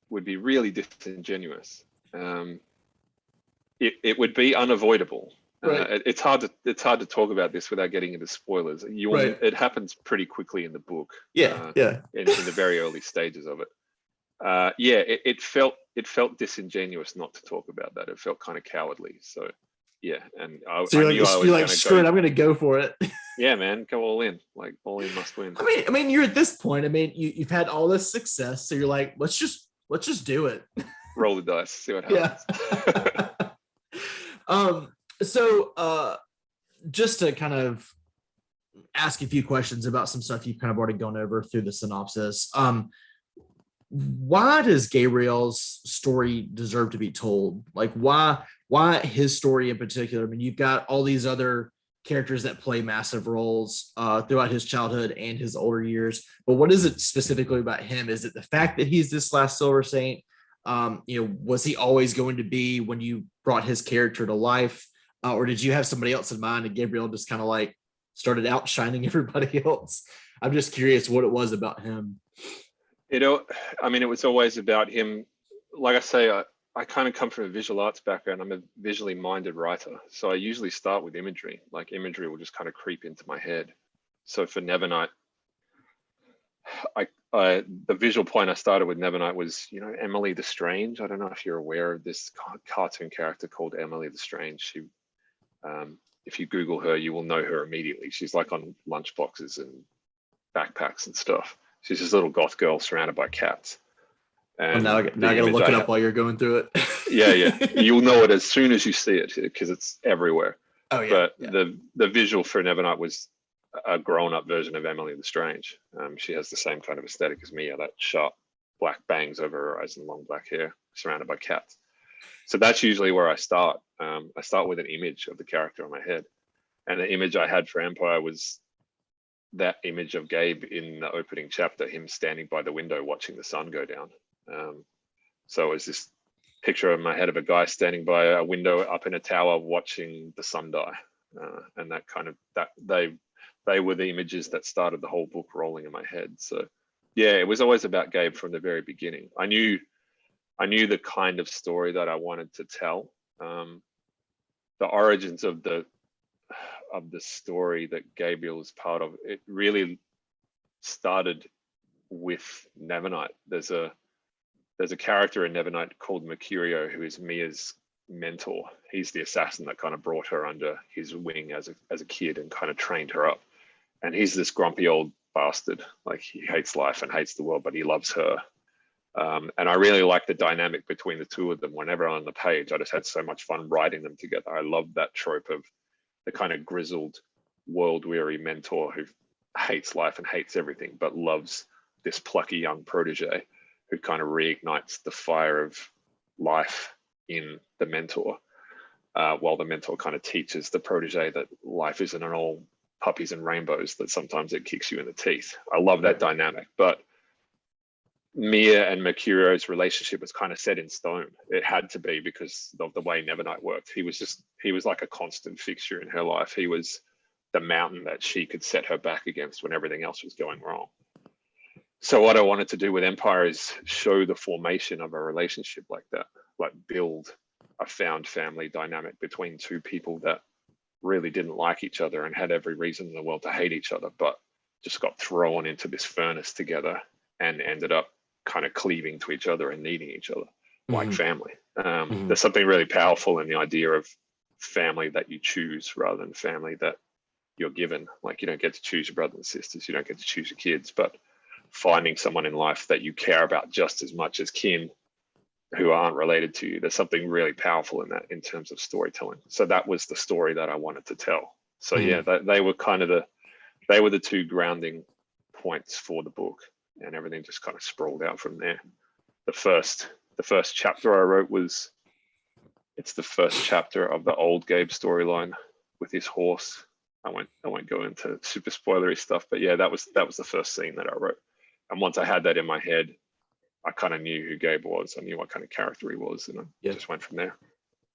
would be really disingenuous. It would be unavoidable. Right. It's hard to talk about this without getting into spoilers. It happens pretty quickly in the book. In the very early stages of it. It felt disingenuous not to talk about that. It felt kind of cowardly. So yeah, and I knew I was like, screw it, I'm gonna go for it. Yeah, man, go all in. Like all in must win. I mean, you're at this point. I mean, you've had all this success, so you're like, let's just do it. Roll the dice, see what happens. Yeah. So just to kind of ask a few questions about some stuff you've kind of already gone over through the synopsis. Why does Gabriel's story deserve to be told? Like, why his story in particular? I mean, you've got all these other characters that play massive roles throughout his childhood and his older years, but what is it specifically about him? Is it the fact that he's this last Silver Saint? Was he always going to be when you brought his character to life, or did you have somebody else in mind and Gabriel just kind of like started outshining everybody else? I'm just curious what it was about him. I mean, it was always about him. Like I say, I kind of come from a visual arts background. I'm a visually minded writer. So I usually start with imagery. Like imagery will just kind of creep into my head. So for Nevernight, the visual point I started with Nevernight was, Emily the Strange. I don't know if you're aware of this cartoon character called Emily the Strange. She, if you Google her, you will know her immediately. She's like on lunchboxes and backpacks and stuff. She's this little goth girl surrounded by cats. And now I gotta look it up while you're going through it. Yeah. You'll know it as soon as you see it because it's everywhere. Oh yeah. But the visual for Nevernight was a grown-up version of Emily the Strange. She has the same kind of aesthetic as Mia, that sharp black bangs over her eyes and long black hair, surrounded by cats. So that's usually where I start. I start with an image of the character in my head, and the image I had for Empire was that image of Gabe in the opening chapter, him standing by the window watching the sun go down. So it was this picture in my head of a guy standing by a window up in a tower watching the sun die, and they were the images that started the whole book rolling in my head. So yeah, it was always about Gabe from the very beginning. I knew the kind of story that I wanted to tell. The origins of of the story that Gabriel is part of, it really started with Nevernight. There's a character in Nevernight called Mercurio, who is Mia's mentor. He's the assassin that kind of brought her under his wing as a kid and kind of trained her up. And he's this grumpy old bastard. Like, he hates life and hates the world, but he loves her. And I really like the dynamic between the two of them. Whenever on the page, I just had so much fun writing them together. I love that trope of the kind of grizzled, world-weary mentor who hates life and hates everything, but loves this plucky young protege who kind of reignites the fire of life in the mentor, while the mentor kind of teaches the protege that life isn't all puppies and rainbows, that sometimes it kicks you in the teeth. I love that dynamic. But Mia and Mercurio's relationship was kind of set in stone. It had to be because of the way Nevernight worked. He was like a constant fixture in her life. He was the mountain that she could set her back against when everything else was going wrong. So what I wanted to do with Empire is show the formation of a relationship like that, like build a found family dynamic between two people that really didn't like each other and had every reason in the world to hate each other, but just got thrown into this furnace together and ended up kind of cleaving to each other and needing each other like family. There's something really powerful in the idea of family that you choose rather than family that you're given. Like, you don't get to choose your brothers and sisters, you don't get to choose your kids, but finding someone in life that you care about just as much as kin who aren't related to you, there's something really powerful in that in terms of storytelling. So that was the story that I wanted to tell. So yeah, they were kind of the two grounding points for the book, and everything just kind of sprawled out from there. The first chapter I wrote it's the first chapter of the old Gabe storyline with his horse. I won't go into super spoilery stuff, but yeah, that was the first scene that I wrote. And once I had that in my head, I kind of knew who Gabe was. I knew what kind of character he was, and I just went from there.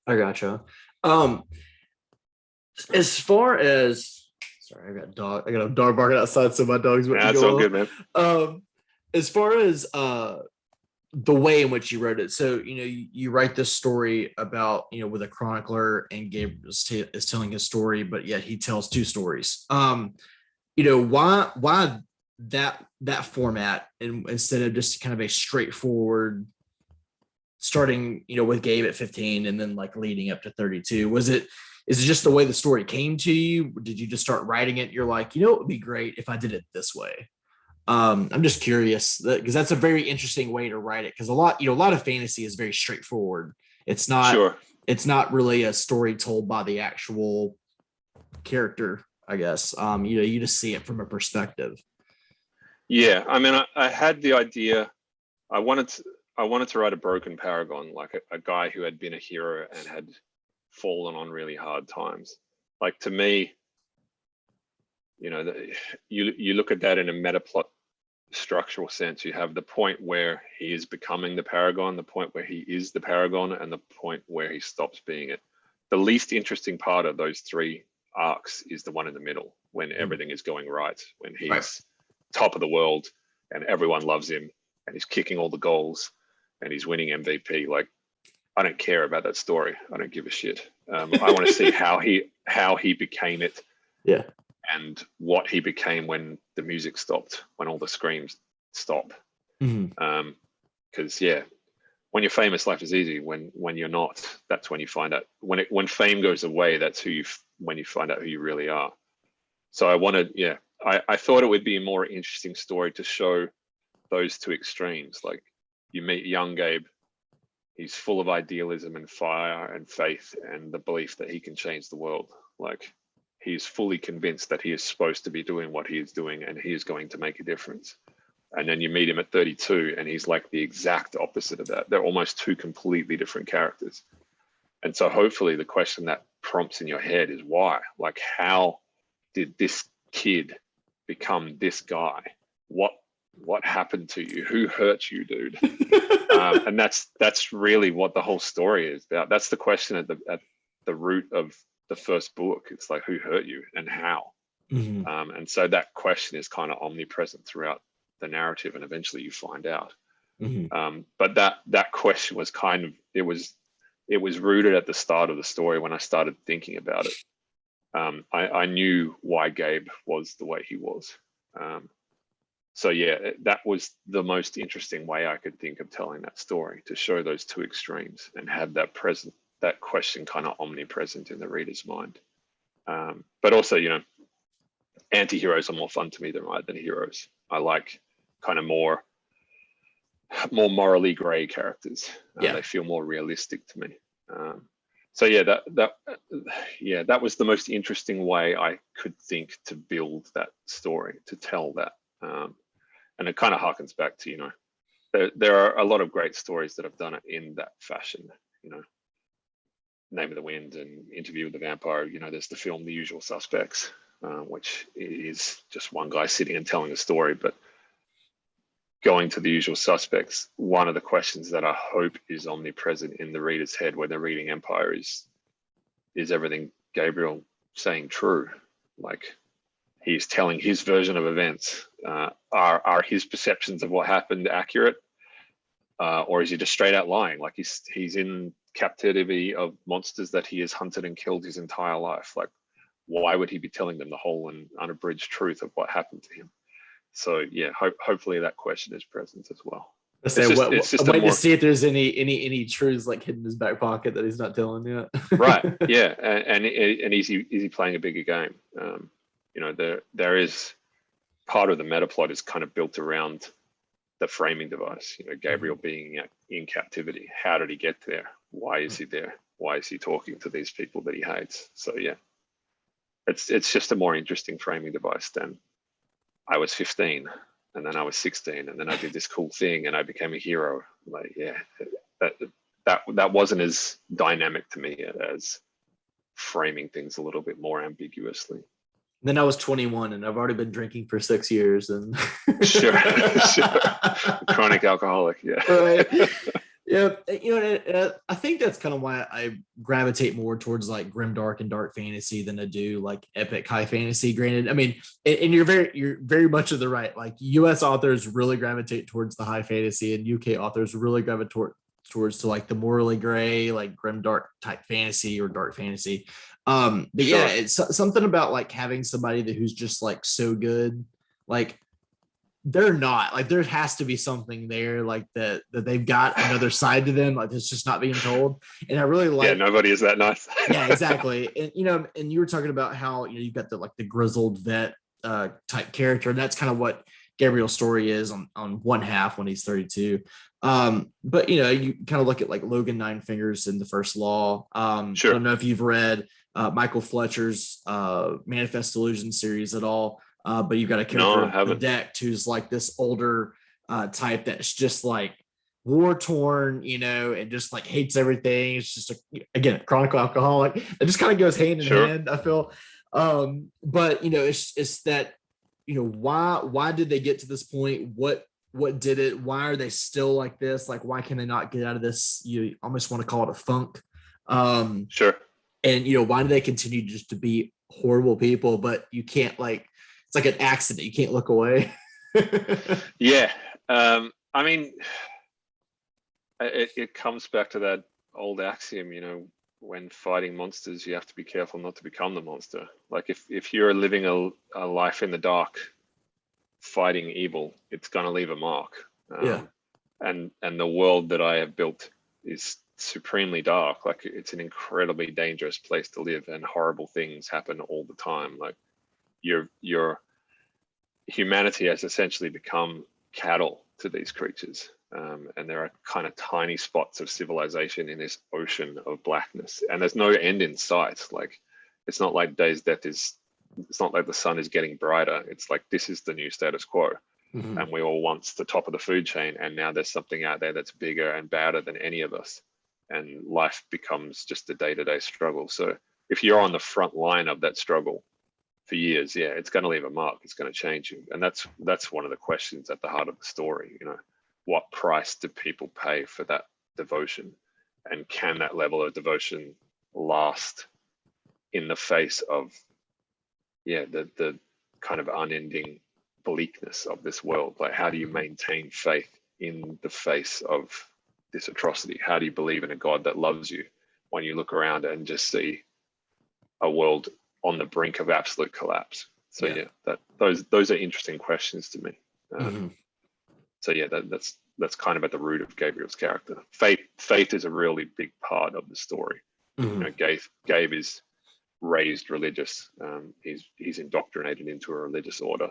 I gotcha. As far as, sorry, I got a dog barking outside, so my dog's went to go. That's all good, man. As far as the way in which you wrote it, so you write this story about with a chronicler, and Gabe is telling his story, but yet he tells two stories. Why that format, and instead of just kind of a straightforward starting with Gabe at 15 and then like leading up to 32? Is it just the way the story came to you? Did you just start writing it? You're like, it would be great if I did it this way. I'm just curious because that's a very interesting way to write it, because a lot of fantasy is very straightforward. It's not really a story told by the actual character, I guess. You just see it from a perspective. Yeah, I mean, I had the idea. I wanted to write a broken paragon, like a guy who had been a hero and had fallen on really hard times. Like, to me, you look at that in a meta plot structural sense. You have the point where he is becoming the paragon, the point where he is the paragon, and the point where he stops being it. The least interesting part of those three arcs is the one in the middle, when everything is going right, when he's top of the world and everyone loves him and he's kicking all the goals and he's winning MVP. Like, I don't care about that story. I don't give a shit. I want to see how he became it. Yeah. And what he became when the music stopped, when all the screams stop. Because when you're famous, life is easy. When you're not, that's when you find out. When fame goes away, that's when you find out who you really are. So I thought it would be a more interesting story to show those two extremes. Like, you meet young Gabe, he's full of idealism and fire and faith and the belief that he can change the world. Like, he is fully convinced that he is supposed to be doing what he is doing and he is going to make a difference. And then you meet him at 32 and he's like the exact opposite of that. They're almost two completely different characters. And so hopefully the question that prompts in your head is why? Like, how did this kid become this guy? What happened to you? Who hurt you, dude? And that's really what the whole story is about. That's the question at the root of the first book. It's like, who hurt you and how? And so that question is kind of omnipresent throughout the narrative, and eventually you find out. But that question was kind of, it was rooted at the start of the story when I started thinking about it. I knew why Gabe was the way he was. So yeah, that was the most interesting way I could think of telling that story, to show those two extremes and have that question kind of omnipresent in the reader's mind. But also, anti-heroes are more fun to me than heroes. I like kind of more morally gray characters. They feel more realistic to me. So yeah, that was the most interesting way I could think to build that story, to tell that. And it kind of harkens back to, there are a lot of great stories that have done it in that fashion, Name of the Wind and Interview with the Vampire. There's the film The Usual Suspects, which is just one guy sitting and telling a story. But going to The Usual Suspects, one of the questions that I hope is omnipresent in the reader's head when they're reading Empire is everything Gabriel saying true? Like, he's telling his version of events. Are his perceptions of what happened accurate? Or is he just straight out lying? Like, he's in captivity of monsters that he has hunted and killed his entire life. Like, why would he be telling them the whole and unabridged truth of what happened to him? So yeah, hopefully that question is present as well. I'm waiting to see if there's any truths like hidden in his back pocket that he's not telling yet. Right. Yeah. And is he playing a bigger game? There is part of the meta plot is kind of built around the framing device. Gabriel being in captivity. How did he get there? Why is he there? Why is he talking to these people that he hates? So yeah, it's just a more interesting framing device than I was 15 and then I was 16 and then I did this cool thing and I became a hero. Like, yeah, that wasn't as dynamic to me as framing things a little bit more ambiguously. Then I was 21 and I've already been drinking for 6 years and sure. Chronic alcoholic. Yeah. Right. Yeah. I think that's kind of why I gravitate more towards like grimdark and dark fantasy than I do like epic high fantasy. Granted, I mean, and you're very much of the right. Like, US authors really gravitate towards the high fantasy and UK authors really gravitate towards to like the morally gray, like grimdark type fantasy or dark fantasy. But sure. Yeah, it's something about like having somebody who's just like so good, like they're not, like there has to be something there like that they've got another side to them, like it's just not being told. And I really like, yeah, nobody is that nice. Yeah, exactly. And and you were talking about how you've got the grizzled vet type character, and that's kind of what Gabriel's story is on one half when he's 32. But you kind of look at like Logan Nine Fingers in The First Law. Sure. I don't know if you've read Michael Fletcher's Manifest Delusion series at all, but you've got a character Decked who's like this older type that's just like war torn, and just like hates everything. It's just again, chronic alcoholic. It just kind of goes hand in hand, I feel. But it's that, why did they get to this point? What did it? Why are they still like this? Like, why can they not get out of this? You almost want to call it a funk. Sure. And why do they continue just to be horrible people? But you can't, it's like an accident. You can't look away. Yeah. I mean, it comes back to that old axiom, when fighting monsters, you have to be careful not to become the monster. Like if you're living a life in the dark, fighting evil, it's going to leave a mark. And the world that I have built is supremely dark. Like, it's an incredibly dangerous place to live, and horrible things happen all the time. Like, your humanity has essentially become cattle to these creatures. And there are kind of tiny spots of civilization in this ocean of blackness, and there's no end in sight. Like, it's not like it's not like the sun is getting brighter. It's like, this is the new status quo. Mm-hmm. And we were once the top of the food chain, and now there's something out there that's bigger and badder than any of us. And life becomes just a day-to-day struggle. So if you're on the front line of that struggle for years, yeah, it's going to leave a mark. It's going to change you. And that's one of the questions at the heart of the story. What price do people pay for that devotion? And can that level of devotion last in the face of, the kind of unending bleakness of this world? Like, how do you maintain faith in the face of this atrocity? How do you believe in a God that loves you when you look around and just see a world on the brink of absolute collapse. So those are interesting questions to me. So yeah, that's kind of at the root of Gabriel's character. Faith is a really big part of the story. You know, Gabe is raised religious. He's indoctrinated into a religious order,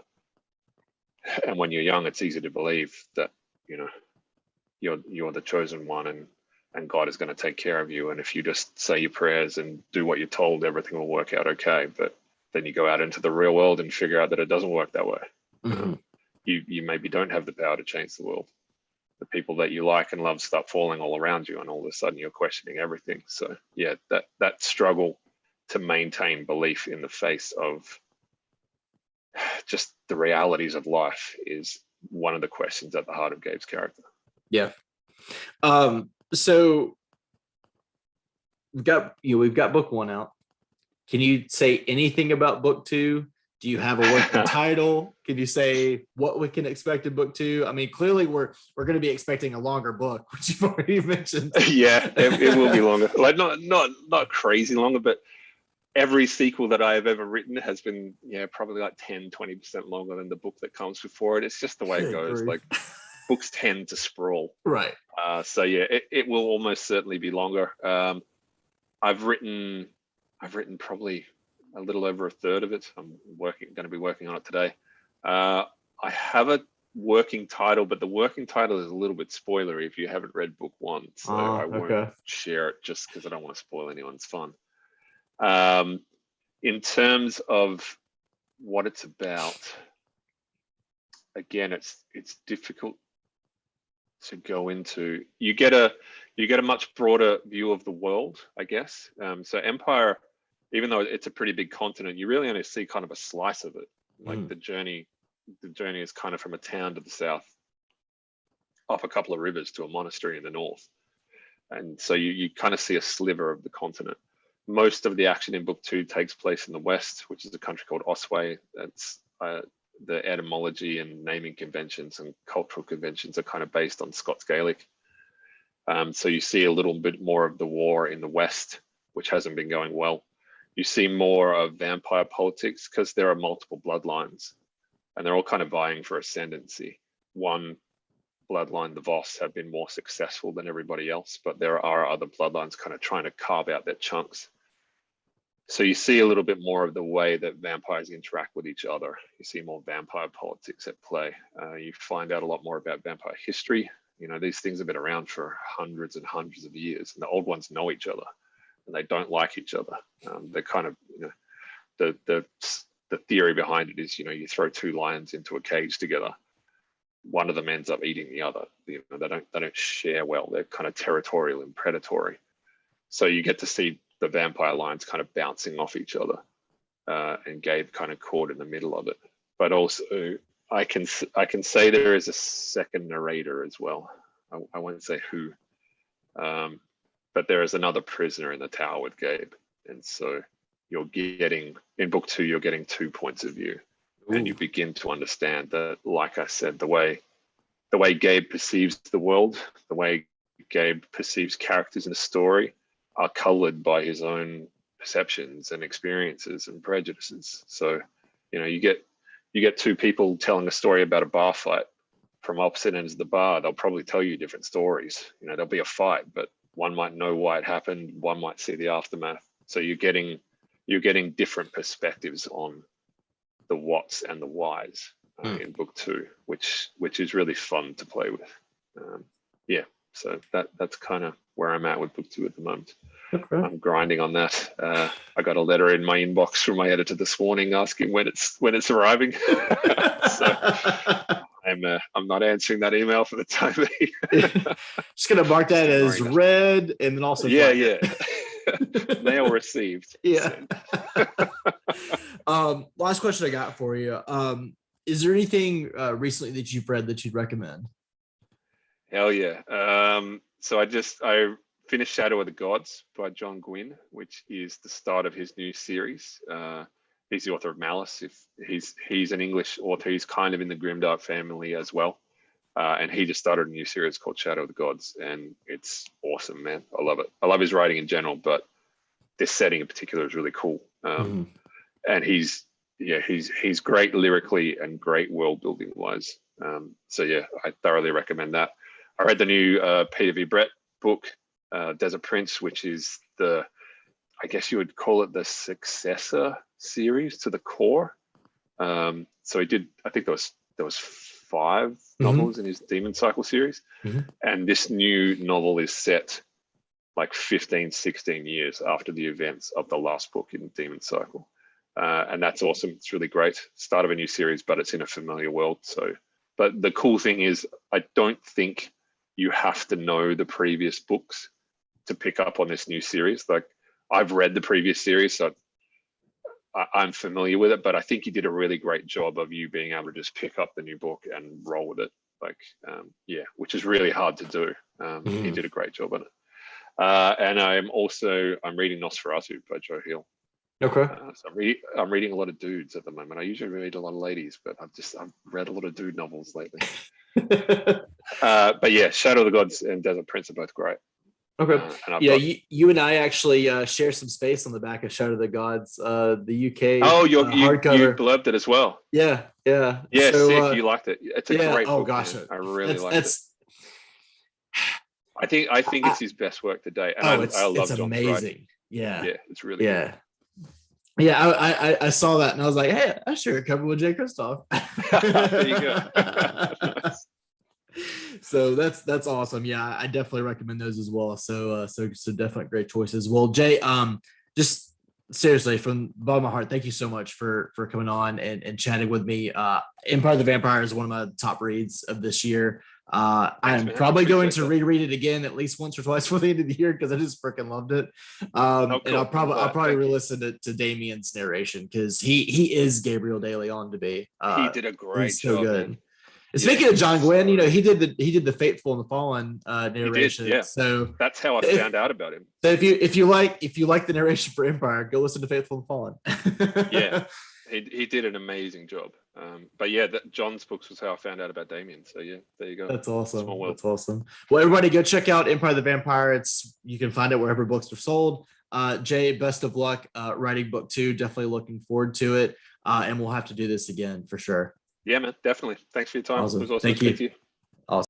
and when you're young, it's easy to believe that, you know, you're the chosen one, and God is going to take care of you, and if you just say your prayers and do what you're told, everything will work out okay. But then you go out into the real world and figure out that it doesn't work that way. You maybe don't have the power to change the world. The people that you like and love start falling all around you, and all of a sudden you're questioning everything. So yeah, that struggle to maintain belief in the face of just the realities of life is one of the questions at the heart of Gabe's character. Yeah. So we've got book 1 out. Can you say anything about book 2? Do you have a working title? Can you say what we can expect in book 2? I mean, clearly we're going to be expecting a longer book, which you've already mentioned. Yeah, it will be longer. Like not crazy longer, but every sequel that I have ever written has been, probably like 10-20% longer than the book that comes before it. It's just the way it goes. Like books tend to sprawl. Right. So yeah, it will almost certainly be longer. I've written probably a little over a third of it. I'm going to be working on it today. I have a working title, but the working title is a little bit spoilery if you haven't read book 1. So I won't share it just because I don't want to spoil anyone's fun. In terms of what it's about, again, it's difficult to go into. You get a much broader view of the world, I guess. So Empire, even though it's a pretty big continent, you really only see kind of a slice of it. Like the journey is kind of from a town to the south, up a couple of rivers to a monastery in the north. And so you kind of see a sliver of the continent. Most of the action in book 2 takes place in the west, which is a country called Osway. That's the etymology and naming conventions and cultural conventions are kind of based on Scots Gaelic. So you see a little bit more of the war in the west, which hasn't been going well. You see more of vampire politics because there are multiple bloodlines and they're all kind of vying for ascendancy. One bloodline, the Voss, have been more successful than everybody else, but there are other bloodlines kind of trying to carve out their chunks. So you see a little bit more of the way that vampires interact with each other. You see more vampire politics at play. You find out a lot more about vampire history. You know, these things have been around for hundreds and hundreds of years, and the old ones know each other and they don't like each other. They're kind of, the theory behind it is, you throw 2 lions into a cage together. One of them ends up eating the other. They don't share well. They're kind of territorial and predatory. So you get to see the vampire lions kind of bouncing off each other, and Gabe kind of caught in the middle of it. But also, I can say there is a second narrator as well. I won't say who, but there is another prisoner in the tower with Gabe, and so you're getting, in book 2, you're getting 2 points of view. Ooh. And you begin to understand that, like I said, the way Gabe perceives the world, the way Gabe perceives characters in a story, are colored by his own perceptions and experiences and prejudices. So, you get 2 people telling a story about a bar fight from opposite ends of the bar. They'll probably tell you different stories. There'll be a fight, but one might know why it happened. One might see the aftermath. So you're getting different perspectives on the whats and the whys in book 2, which is really fun to play with. So that's kind of where I'm at with book 2 at the moment. Okay. I'm grinding on that. I got a letter in my inbox from my editor this morning asking when it's arriving. So I'm not answering that email for the time being. Just gonna mark that as read, and then also mail received. Yeah. Last question I got for you. Is there anything recently that you've read that you'd recommend? Hell yeah. So I finished Shadow of the Gods by John Gwynne, which is the start of his new series. He's the author of Malice. He's an English author. He's kind of in the grimdark family as well. And he just started a new series called Shadow of the Gods, and it's awesome, man. I love it. I love his writing in general, but this setting in particular is really cool. and he's great lyrically and great world building wise. So yeah, I thoroughly recommend that. I read the new Peter V. Brett book, Desert Prince, which is I guess you would call it the successor series to the core. So he did, I think there was 5 novels in his Demon Cycle series, and this new novel is set like 15, 16 years after the events of the last book in Demon Cycle. And that's awesome. It's really great. Start of a new series, but it's in a familiar world. So, but the cool thing is, I don't think you have to know the previous books to pick up on this new series. Like, I've read the previous series, so I'm familiar with it, but I think he did a really great job of you being able to just pick up the new book and roll with it. Like, which is really hard to do. He did a great job on it. And I'm reading Nosferatu by Joe Hill. Okay. So I'm reading a lot of dudes at the moment. I usually read a lot of ladies, but I've read a lot of dude novels lately. But yeah, Shadow of the Gods and Desert Prince are both great. Okay. You and I actually share some space on the back of Shadow of the Gods, the UK. Oh, you hardcover. blurbed it as well. Yeah. So, sick. You liked it. It's a great book. Gosh, man. I really liked it. I think it's his best work to date. And I love it's John's amazing. Writing. Yeah, it's really good. Yeah, I saw that and I was like, hey, I share a cover with Jay Kristoff. There you go. Nice. So that's awesome. Yeah, I definitely recommend those as well. So definitely great choices. Well, Jay, just seriously, from the bottom of my heart, thank you so much for coming on and chatting with me. Empire of the Vampire is one of my top reads of this year. I'm probably going to reread it again at least once or twice before the end of the year because I just freaking loved it. Cool. And I'll probably re-listen to Damien's narration because he is Gabriel De Leon to be. He did a great job. So good. Man. And speaking of John Gwynne, he did the Fateful and the Fallen narration. Yeah. So that's how I found out about him. So if you like the narration for Empire, go listen to Fateful and Fallen. Yeah. He did an amazing job. But yeah, John's books was how I found out about Damien. So yeah, there you go. That's awesome. That's awesome. Well, everybody go check out Empire of the Vampire. You can find it wherever books are sold. Jay, best of luck writing book 2. Definitely looking forward to it. And we'll have to do this again for sure. Yeah, man, definitely. Thanks for your time. Awesome. It was awesome Thank to speak to you.